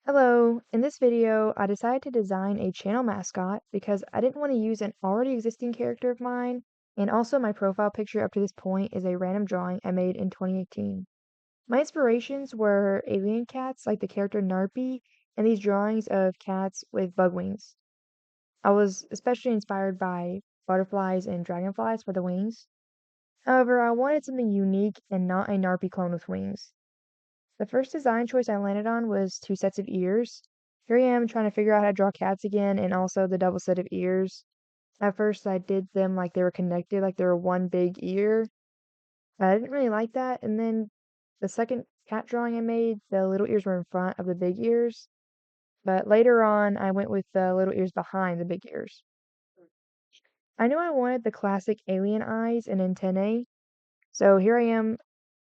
Hello, in this video, I decided to design a channel mascot because I didn't want to use an already existing character of mine, and also my profile picture up to this point is a random drawing I made in 2018. My inspirations were alien cats like the character Narpy and these drawings of cats with bug wings. I was especially inspired by butterflies and dragonflies for the wings. However, I wanted something unique and not a Narpy clone with wings. The first design choice I landed on was two sets of ears. Here I am trying to figure out how to draw cats again and also the double set of ears. At first I did them like they were connected, like they were one big ear. I didn't really like that, and then the second cat drawing I made, the little ears were in front of the big ears. But later on I went with the little ears behind the big ears. I knew I wanted the classic alien eyes and antennae, so here I am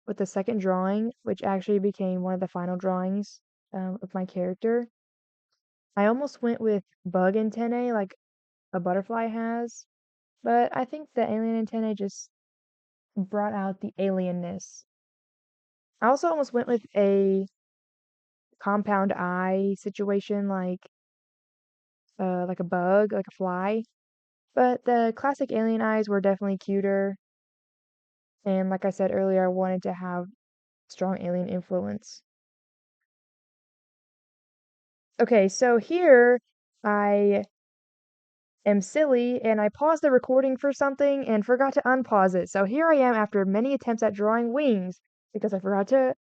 with the second drawing, which actually became one of the final drawings of my character. I almost went with bug antennae like a butterfly has, but I think the alien antennae just brought out the alienness. I also almost went with a compound eye situation like a bug, like a fly, but the classic alien eyes were definitely cuter, and like I said earlier, I wanted to have strong alien influence. Okay, so here I am silly and I paused the recording for something and forgot to unpause it. So here I am after many attempts at drawing wings because I forgot to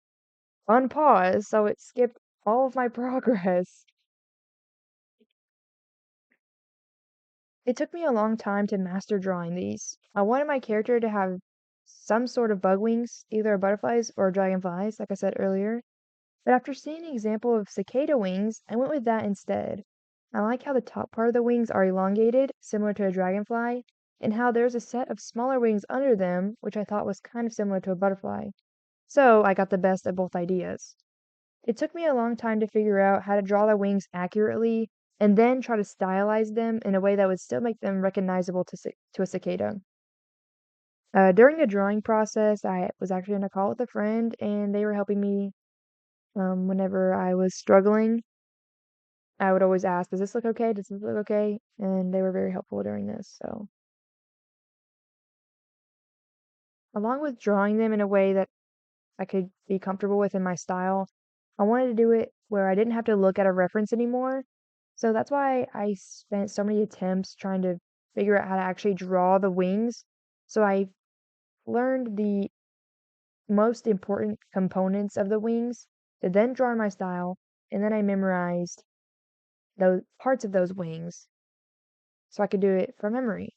unpause, so it skipped all of my progress. It took me a long time to master drawing these. I wanted my character to have some sort of bug wings, either butterflies or dragonflies, like I said earlier. But after seeing an example of cicada wings, I went with that instead. I like how the top part of the wings are elongated, similar to a dragonfly, and how there's a set of smaller wings under them, which I thought was kind of similar to a butterfly. So I got the best of both ideas. It took me a long time to figure out how to draw the wings accurately and then try to stylize them in a way that would still make them recognizable to a cicada. During the drawing process, I was actually on a call with a friend, and they were helping me whenever I was struggling. I would always ask, "Does this look okay? Does this look okay?" And they were very helpful during this. So, along with drawing them in a way that I could be comfortable with in my style, I wanted to do it where I didn't have to look at a reference anymore. So that's why I spent so many attempts trying to figure out how to actually draw the wings. So I learned the most important components of the wings to then draw in my style, and then I memorized those parts of those wings so I could do it from memory.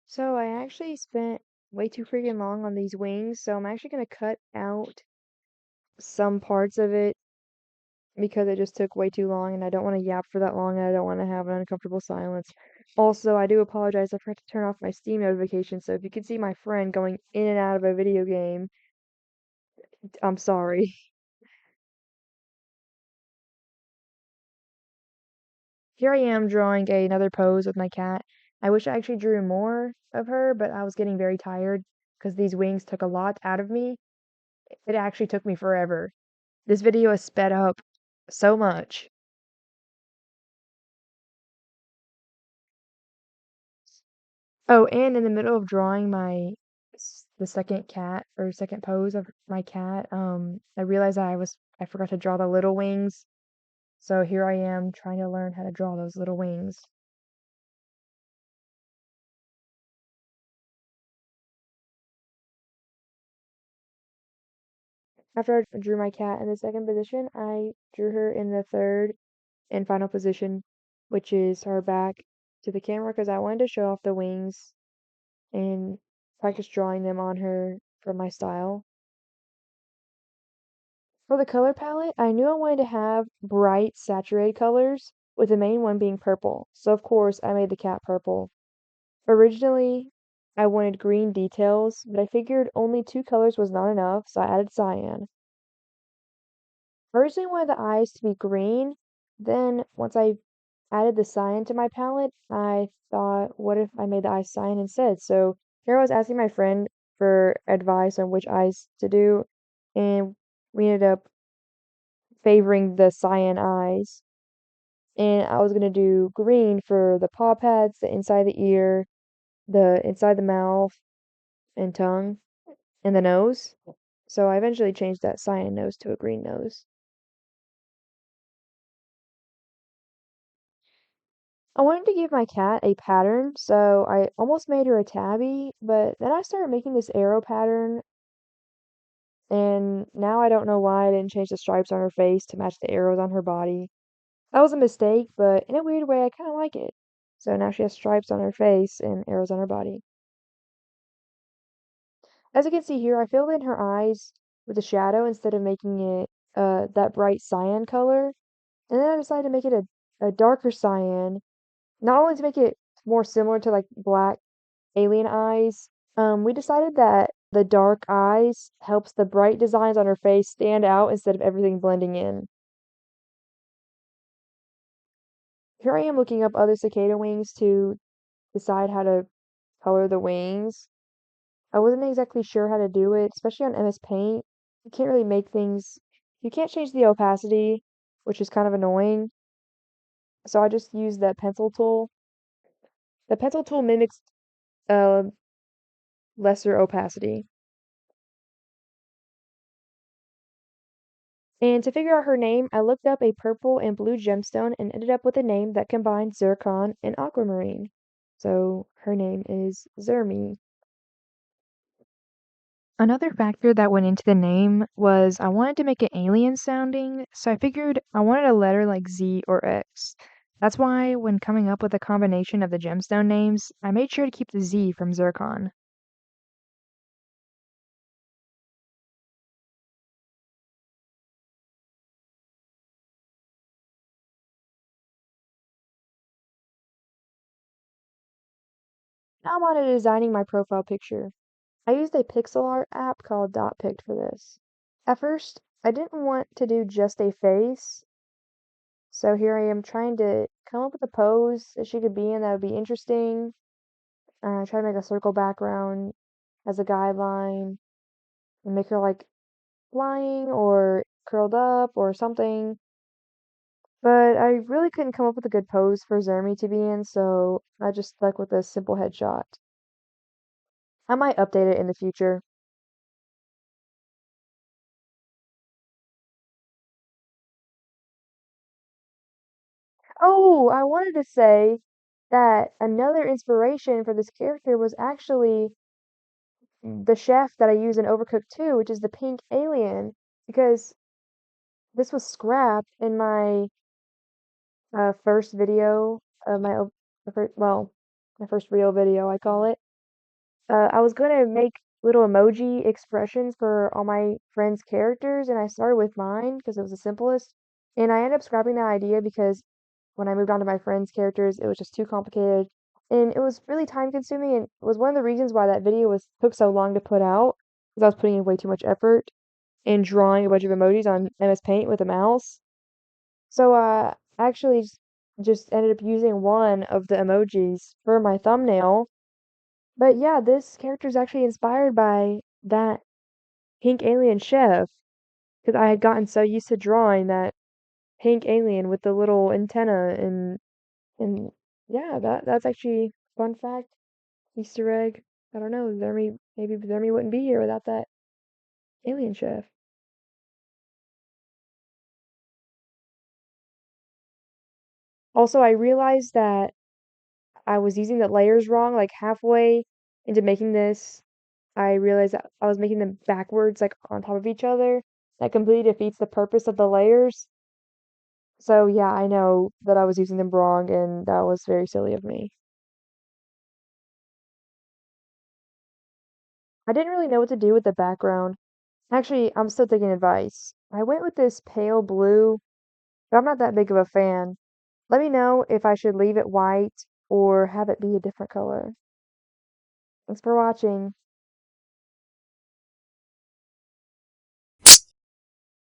So I actually spent way too freaking long on these wings, so I'm actually gonna cut out some parts of it because it just took way too long and I don't want to yap for that long and I don't want to have an uncomfortable silence. Also, I do apologize. I forgot to turn off my Steam notifications, so if you can see my friend going in and out of a video game, I'm sorry. Here I am drawing another pose with my cat. I wish I actually drew more of her, but I was getting very tired because these wings took a lot out of me. It actually took me forever. This video is sped up so much. Oh, and in the middle of drawing the second cat or second pose of my cat, I realized I forgot to draw the little wings. So here I am trying to learn how to draw those little wings. After I drew my cat in the second position, I drew her in the third and final position, which is her back to the camera because I wanted to show off the wings and practice drawing them on her for my style. For the color palette, I knew I wanted to have bright, saturated colors, with the main one being purple, so of course I made the cat purple. Originally, I wanted green details, but I figured only two colors was not enough, so I added cyan. I originally wanted the eyes to be green, then once I added the cyan to my palette, I thought, what if I made the eyes cyan instead? So here I was asking my friend for advice on which eyes to do, and we ended up favoring the cyan eyes. And I was gonna do green for the paw pads, the inside the ear, the inside the mouth and tongue, and the nose. So I eventually changed that cyan nose to a green nose. I wanted to give my cat a pattern, so I almost made her a tabby, but then I started making this arrow pattern, and now I don't know why I didn't change the stripes on her face to match the arrows on her body. That was a mistake, but in a weird way, I kind of like it. So now she has stripes on her face and arrows on her body. As you can see here, I filled in her eyes with a shadow instead of making it that bright cyan color. And then I decided to make it a darker cyan, not only to make it more similar to like black alien eyes. We decided that the dark eyes helps the bright designs on her face stand out instead of everything blending in. Here I am looking up other cicada wings to decide how to color the wings. I wasn't exactly sure how to do it, especially on MS Paint. You can't really make things, you can't change the opacity, which is kind of annoying. So I just used that pencil tool. The pencil tool mimics uh, lesser opacity. And to figure out her name, I looked up a purple and blue gemstone and ended up with a name that combined zircon and aquamarine. So her name is Zermi. Another factor that went into the name was I wanted to make it alien sounding, so I figured I wanted a letter like Z or X. That's why when coming up with a combination of the gemstone names, I made sure to keep the Z from zircon. Now I'm on to designing my profile picture. I used a pixel art app called Dotpicked for this. At first, I didn't want to do just a face, so here I am trying to come up with a pose that she could be in that would be interesting. Try to make a circle background as a guideline and make her like flying or curled up or something. But I really couldn't come up with a good pose for Zermi to be in, so I just stuck with a simple headshot. I might update it in the future. Oh, I wanted to say that another inspiration for this character was actually the chef that I use in Overcooked 2, which is the pink alien, because this was scrapped in my first video of my first real video, I call it. I was gonna make little emoji expressions for all my friends' characters, and I started with mine because it was the simplest. And I ended up scrapping that idea because when I moved on to my friends' characters, it was just too complicated. And it was really time consuming and it was one of the reasons why that video was took so long to put out, because I was putting in way too much effort in drawing a bunch of emojis on MS Paint with a mouse. So actually just ended up using one of the emojis for my thumbnail. But yeah, this character is actually inspired by that pink alien chef because I had gotten so used to drawing that pink alien with the little antenna and yeah, that's actually fun fact, Easter egg. I don't know, maybe Zermy wouldn't be here without that alien chef. Also, I realized that I was using the layers wrong, like halfway into making this, I realized that I was making them backwards, like on top of each other. That completely defeats the purpose of the layers. So yeah, I know that I was using them wrong and that was very silly of me. I didn't really know what to do with the background. Actually, I'm still taking advice. I went with this pale blue, but I'm not that big of a fan. Let me know if I should leave it white or have it be a different color. Thanks for watching.